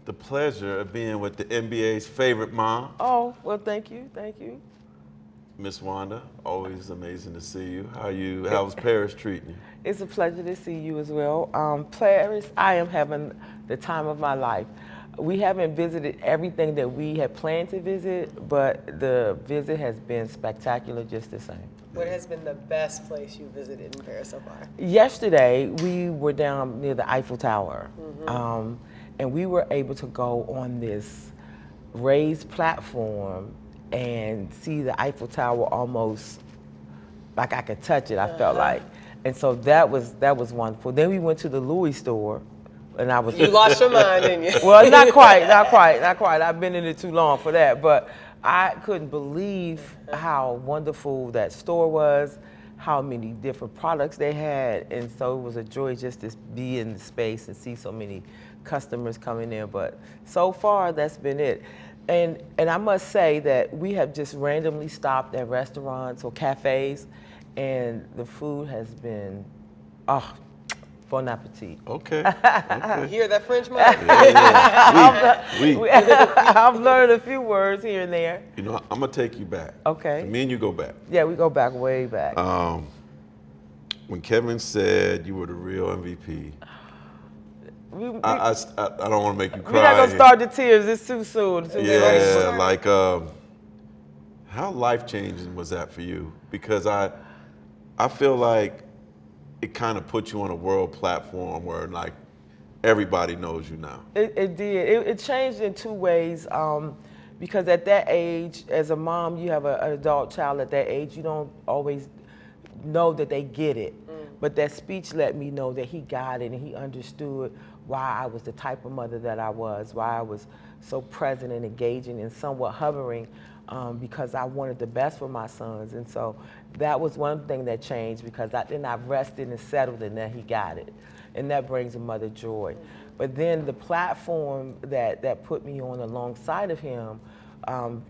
the pleasure of being with the NBA's favorite mom, Oh, well, thank you. Thank you. Miss Wanda. Always amazing to see you. How's Paris treating you? It's a pleasure to see you as well. Paris, I am having the time of my life. We haven't visited everything that we had planned to visit, but the visit has been spectacular just the same. What has been the best place you visited in Paris so far? Yesterday, we were down near the Eiffel Tower, and we were able to go on this raised platform and see the Eiffel Tower almost like I could touch it, I felt like. And so that was wonderful. Then we went to the Louis store, and I was... You lost your mind, didn't you? Well, not quite. I've been in it too long for that, but I couldn't believe how wonderful that store was, how many different products they had, and so it was a joy just to be in the space and see so many customers coming in. But so far, that's been it. And I must say that we have just randomly stopped at restaurants or cafes, and the food has been, bon appetit. Okay. You hear that French mom? I've learned a few words here and there. You know, I'm gonna take you back. Okay. Me and you go back. Yeah, we go back, way back. When Kevin said you were the real MVP, I don't want to make you cry. We're not gonna start the tears. It's too soon. Yeah, like how life-changing was that for you? Because I feel like it kind of put you on a world platform where like everybody knows you now. It did. It changed in two ways. Because at that age, as a mom, you have an adult child at that age, you don't always know that they get it. But that speech let me know that he got it and he understood why I was the type of mother that I was, why I was so present and engaging and somewhat hovering, because I wanted the best for my sons. And so that was one thing that changed, because then I rested and settled and then he got it. And that brings a mother joy. But then the platform that put me on alongside of him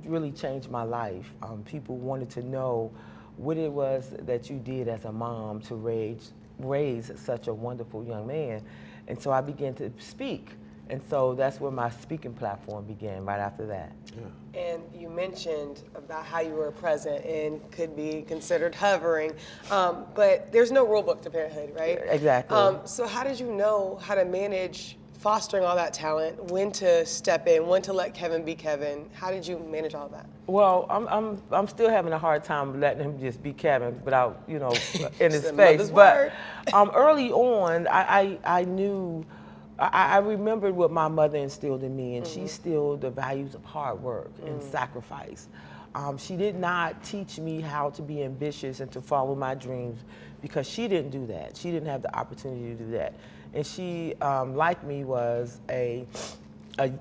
really changed my life. People wanted to know what it was that you did as a mom to raise such a wonderful young man. And so I began to speak. And so that's where my speaking platform began right after that. Yeah. And you mentioned about how you were present and could be considered hovering, but there's no rule book to parenthood, right? Exactly. So how did you know how to manage fostering all that talent, when to step in, when to let Kevin be Kevin? How did you manage all of that? Well, I'm still having a hard time letting him just be Kevin without, in his space. But early on, I knew, I remembered what my mother instilled in me, and she instilled the values of hard work and sacrifice. She did not teach me how to be ambitious and to follow my dreams, because she didn't do that. She didn't have the opportunity to do that. And she, like me, was a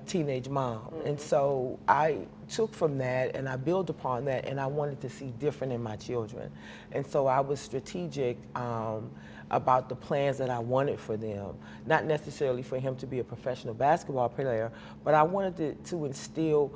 teenage mom. And so I took from that and I built upon that, and I wanted to see different in my children. And so I was strategic about the plans that I wanted for them. Not necessarily for him to be a professional basketball player, but I wanted to instill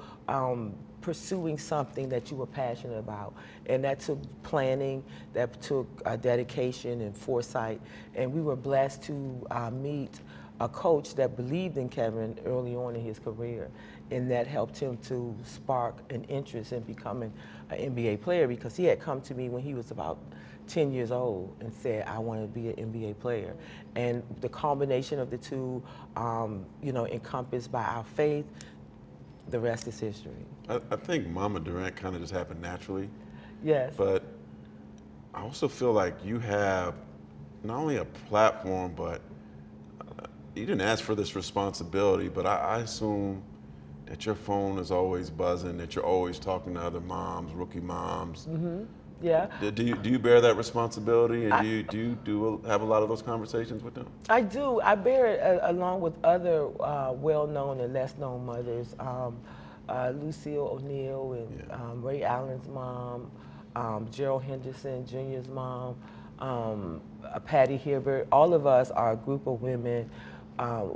pursuing something that you were passionate about. And that took planning, that took dedication and foresight. And we were blessed to meet a coach that believed in Kevin early on in his career, and that helped him to spark an interest in becoming an NBA player, because he had come to me when he was about 10 years old and said, I want to be an NBA player. And the combination of the two, encompassed by our faith, the rest is history. I think Mama Durant kind of just happened naturally. Yes. But I also feel like you have not only a platform, but you didn't ask for this responsibility, but I assume that your phone is always buzzing, that you're always talking to other moms, rookie moms. Yeah. Do you bear that responsibility, and do you have a lot of those conversations with them? I do. I bear it along with other well-known and less-known mothers. Lucille O'Neal and Ray Allen's mom, Gerald Henderson Jr.'s mom, Patty Hibbert. All of us are a group of women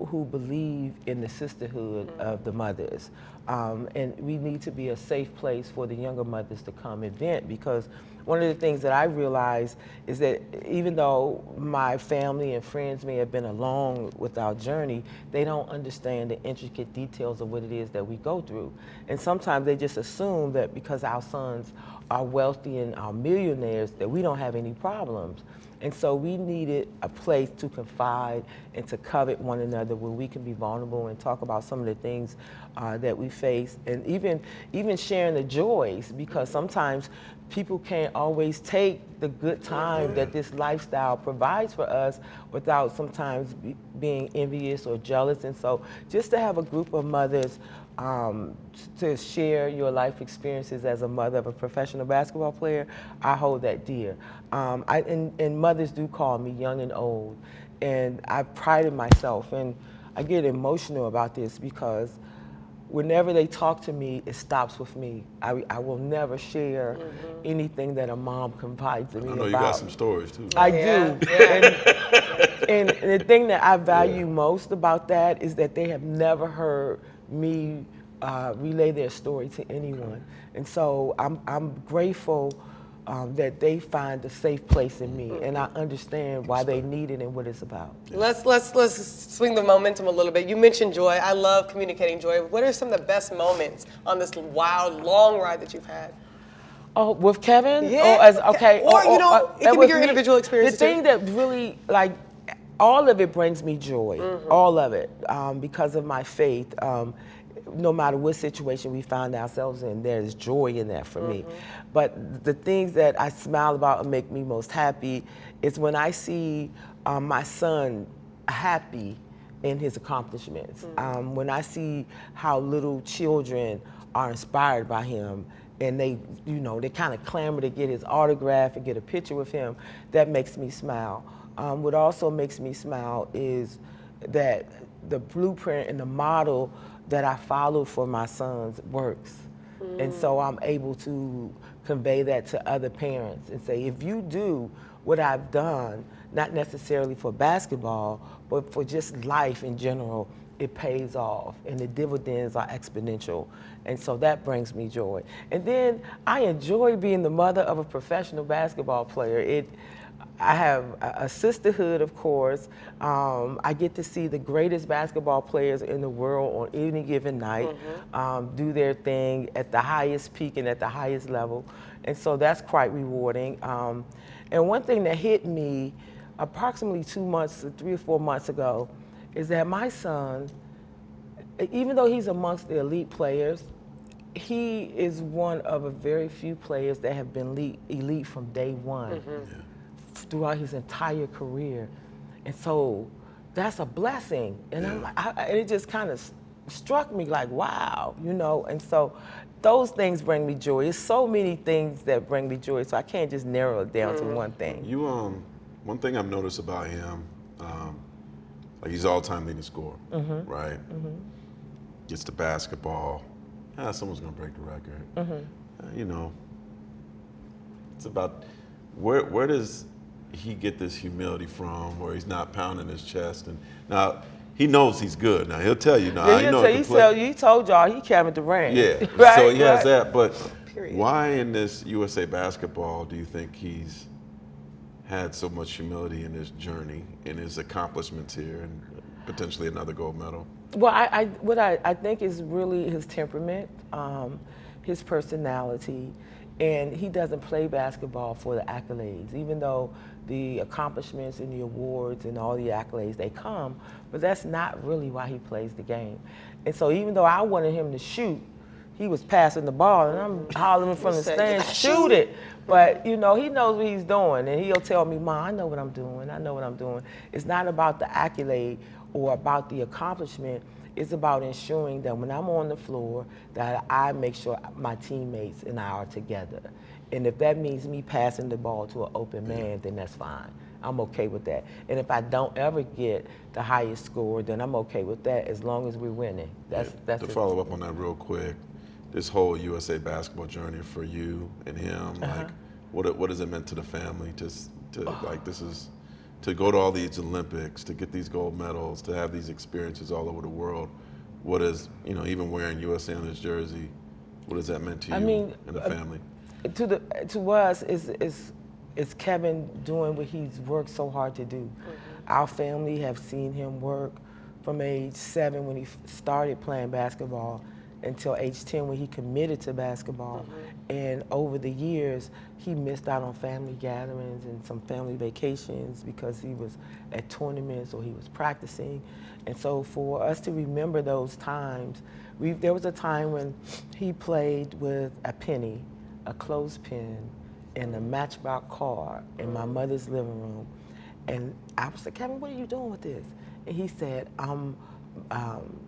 who believe in the sisterhood of the mothers. And we need to be a safe place for the younger mothers to come and vent, because one of the things that I realized is that even though my family and friends may have been along with our journey, they don't understand the intricate details of what it is that we go through. And sometimes they just assume that because our sons are wealthy and are millionaires that we don't have any problems. And so we needed a place to confide and to covet one another where we can be vulnerable and talk about some of the things that we face, and even sharing the joys, because sometimes people can't always take the good time that this lifestyle provides for us without sometimes being envious or jealous. And so just to have a group of mothers to share your life experiences as a mother of a professional basketball player, I hold that dear. And mothers do call me young and old, and I prided myself, and I get emotional about this because whenever they talk to me, it stops with me. I will never share anything that a mom confides in me about. I know you got some stories too. I do. And the thing that I value most about that is that they have never heard me relay their story to anyone. And so I'm grateful that they find a safe place in me, and I understand why they need it and what it's about. Let's swing the momentum a little bit. You mentioned joy. I love communicating joy. What are some of the best moments on this wild, long ride that you've had? Oh, with Kevin? Yeah. Or it can be your me, individual experience. The thing that really, like, all of it brings me joy. All of it, because of my faith. No matter what situation we find ourselves in, there's joy in that for me. But the things that I smile about and make me most happy is when I see my son happy in his accomplishments. When I see how little children are inspired by him, and they kind of clamor to get his autograph and get a picture with him, that makes me smile. What also makes me smile is that the blueprint and the model that I follow for my sons works. And so I'm able to convey that to other parents and say, if you do what I've done, not necessarily for basketball, but for just life in general, it pays off and the dividends are exponential. And so that brings me joy. And then I enjoy being the mother of a professional basketball player. I have a sisterhood, of course. I get to see the greatest basketball players in the world on any given night do their thing at the highest peak and at the highest level. And so that's quite rewarding. And one thing that hit me approximately 3 or 4 months ago is that my son, even though he's amongst the elite players, he is one of a very few players that have been elite from day one. Throughout his entire career. And so that's a blessing. And I'm like, it just kind of struck me like, wow, and so those things bring me joy. It's so many things that bring me joy, so I can't just narrow it down to one thing. One thing I've noticed about him, like he's all-time leading scorer, right? Gets the basketball, someone's gonna break the record. It's about, where does he get this humility from, where he's not pounding his chest? And now he knows he's good. Now he'll tell you. Now he told y'all he Kevin Durant. Yeah, right? So he has that. But Period. Why in this USA basketball do you think he's had so much humility in his journey, in his accomplishments here, and potentially another gold medal? Well, what I think is really his temperament, his personality, and he doesn't play basketball for the accolades, even though the accomplishments and the awards and all the accolades, they come, but that's not really why he plays the game. And so even though I wanted him to shoot, he was passing the ball, and I'm hollering from the stands, shoot it. But, he knows what he's doing, and he'll tell me, Ma, I know what I'm doing. I know what I'm doing. It's not about the accolade or about the accomplishment. It's about ensuring that when I'm on the floor, that I make sure my teammates and I are together. And if that means me passing the ball to an open man, then that's fine. I'm okay with that. And if I don't ever get the highest score, then I'm okay with that as long as we're winning. That's to follow up on that real quick, this whole USA basketball journey for you and him, like what has it meant to the family to go to all these Olympics, to get these gold medals, to have these experiences all over the world? what is, even wearing USA on his jersey, what has that meant to you and the family? To us, is Kevin doing what he's worked so hard to do. Mm-hmm. Our family have seen him work from age 7 when he started playing basketball until age 10 when he committed to basketball. Mm-hmm. And over the years, he missed out on family gatherings and some family vacations because he was at tournaments or he was practicing. And so for us to remember those times, there was a time when he played with a penny, a clothespin, and a Matchbox car in my mother's living room. And I was like, Kevin, what are you doing with this? And he said, I'm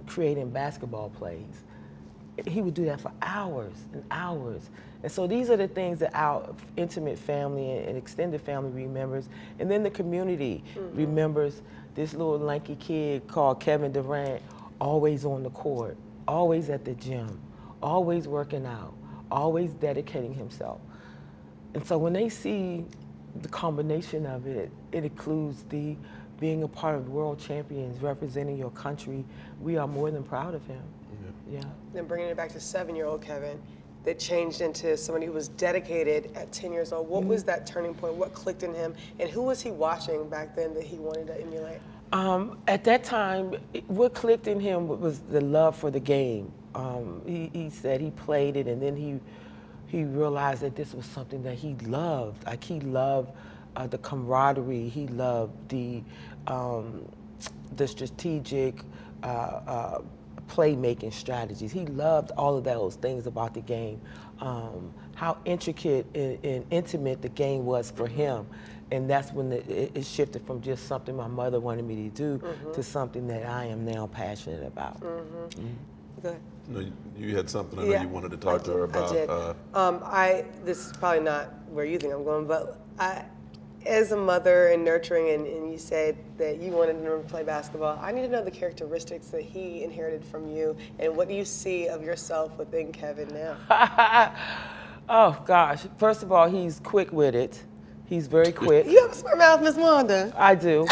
creating basketball plays. He would do that for hours and hours. And so these are the things that our intimate family and extended family remembers. And then the community remembers this little lanky kid called Kevin Durant, always on the court, always at the gym, always working out, always dedicating himself. And so when they see the combination of it, it includes being a part of world champions, representing your country. We are more than proud of him. Yeah. Then bringing it back to 7-year-old Kevin, that changed into somebody who was dedicated at 10 years old. What was that turning point? What clicked in him? And who was he watching back then that he wanted to emulate? At that time, what clicked in him was the love for the game. He said he played it, and then he realized that this was something that he loved. Like he loved the camaraderie. He loved the strategic playmaking strategies. He loved all of those things about the game. How intricate and intimate the game was for him. And that's when it shifted from just something my mother wanted me to do to something that I am now passionate about. Go ahead. No, you had something I know you wanted to talk to her about. I did. This is probably not where you think I'm going, but as a mother and nurturing, and you said that you wanted him to play basketball, I need to know the characteristics that he inherited from you, and what do you see of yourself within Kevin now? Oh, gosh. First of all, he's quick-witted. He's very quick. You have a smart mouth, Miss Wanda. I do.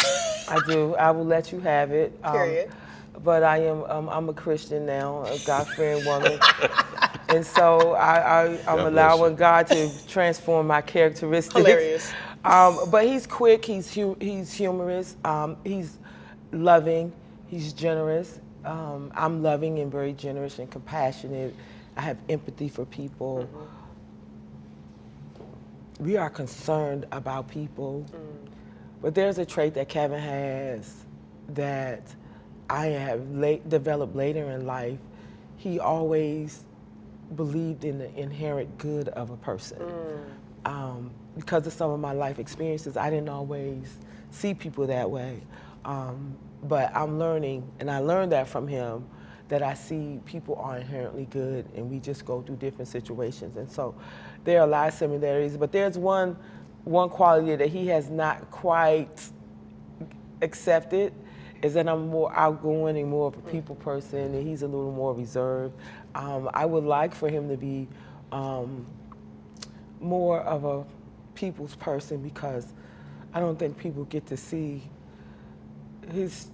I will let you have it. Period. But I'm a Christian now, a God-fearing woman. And so I'm allowing God to transform my characteristics. Hilarious. But he's quick, he's humorous, he's loving, he's generous. I'm loving and very generous and compassionate. I have empathy for people. We are concerned about people. But there's a trait that Kevin has that I have developed later in life. He always believed in the inherent good of a person. Because of some of my life experiences, I didn't always see people that way. But I'm learning, and I learned that from him, that I see people are inherently good and we just go through different situations. And so there are a lot of similarities, but there's one quality that he has not quite accepted, is that I'm more outgoing and more of a people person, and he's a little more reserved. I would like for him to be more of a people's person, because I don't think people get to see his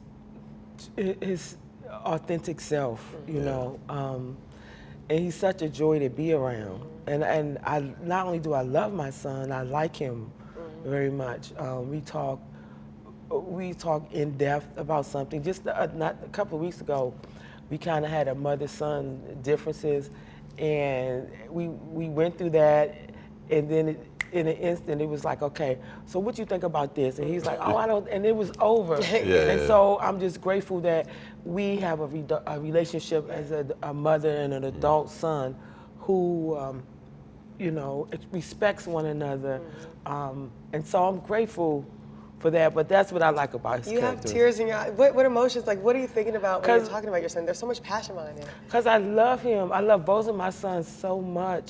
authentic self, you know. And he's such a joy to be around. And I not only do I love my son, I like him very much. We talk in depth about something. Just not a couple of weeks ago, we kind of had a mother-son differences, and we went through that, and then in an instant, it was like, okay, so what you think about this? And he's like, oh, I don't, and it was over. So I'm just grateful that we have a relationship as a mother and an adult son who, you know, respects one another. And so I'm grateful for that, but that's what I like about his character. You have tears in your eyes. What emotions, like, what are you thinking about when you're talking about your son? There's so much passion behind it. Because I love him. I love both of my sons so much.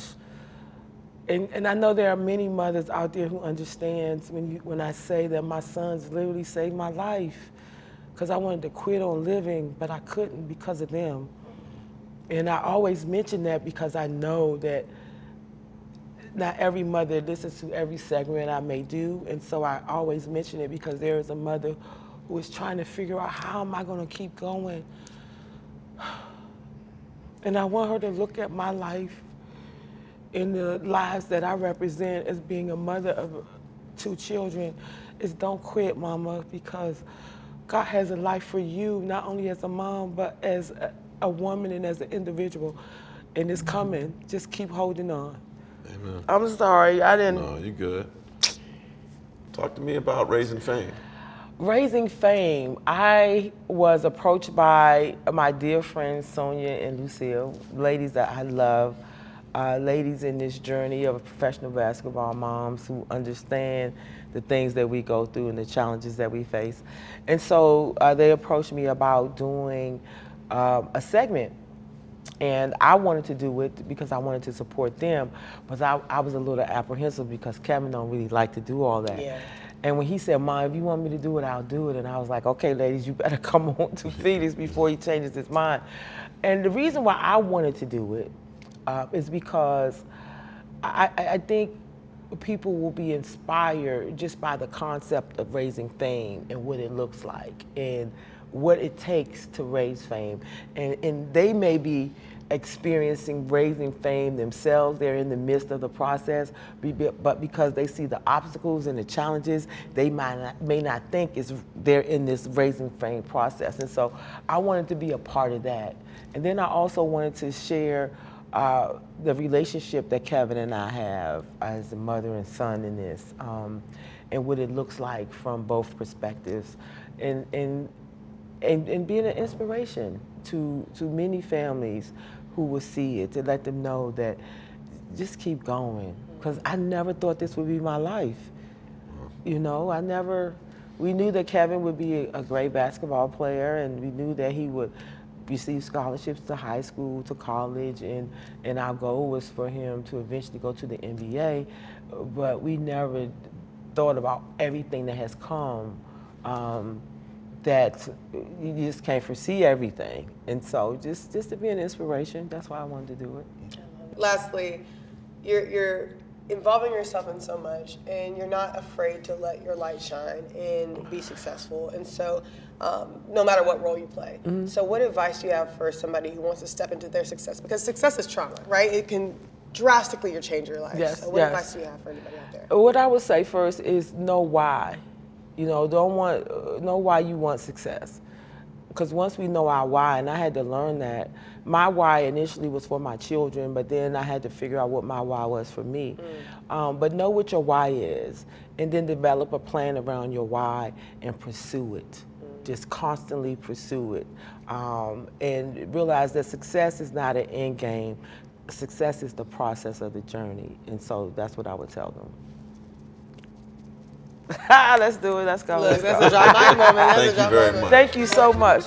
And I know there are many mothers out there who understands when I say that my sons literally saved my life, because I wanted to quit on living, but I couldn't because of them. And I always mention that because I know that not every mother listens to every segment I may do, and so I always mention it because there is a mother who is trying to figure out, how am I going to keep going And I want her to look at my life and the lives that I represent as being a mother of 2 children is don't quit, mama, because God has a life for you, not only as a mom, but as a woman and as an individual. And it's coming. Just keep holding on. Amen. I'm sorry, I didn't. No, you good. Talk to me about Raising Fame. Raising Fame, I was approached by my dear friends Sonia and Lucille, ladies that I love, ladies in this journey of professional basketball moms who understand the things that we go through and the challenges that we face. And so they approached me about doing a segment. And I wanted to do it because I wanted to support them, but I was a little apprehensive because Kevin don't really like to do all that. Yeah. And when he said, Mom, if you want me to do it, I'll do it. And I was like, okay, ladies, you better come on to Phoenix before he changes his mind. And the reason why I wanted to do it is because I think people will be inspired just by the concept of raising fame and what it looks like and what it takes to raise fame. And they may be experiencing raising fame themselves. They're in the midst of the process, but because they see the obstacles and the challenges, they may not think they're in this raising fame process. And so I wanted to be a part of that. And then I also wanted to share the relationship that Kevin and I have as a mother and son in this, and what it looks like from both perspectives, and being an inspiration to many families who will see it, to let them know that just keep going. Because I never thought this would be my life. You know, we knew that Kevin would be a great basketball player, and we knew that he would receive scholarships to high school, to college, and our goal was for him to eventually go to the NBA, but we never thought about everything that has come, that you just can't foresee everything. And so just to be an inspiration, that's why I wanted to do it. Lastly, you're involving yourself in so much, and you're not afraid to let your light shine and be successful. And so, no matter what role you play. Mm-hmm. So what advice do you have for somebody who wants to step into their success? Because success is trauma, right? It can drastically change your life. Yes, so what advice do you have for anybody out there? What I would say first is know why. You know, know why you want success. Because once we know our why, and I had to learn that, my why initially was for my children, but then I had to figure out what my why was for me. But know what your why is, and then develop a plan around your why and pursue it. Just constantly pursue it. And realize that success is not an end game. Success is the process of the journey. And so that's what I would tell them. Let's do it. Let's go. Look, that's a drop mic moment. Thank you very much. Thank you so much.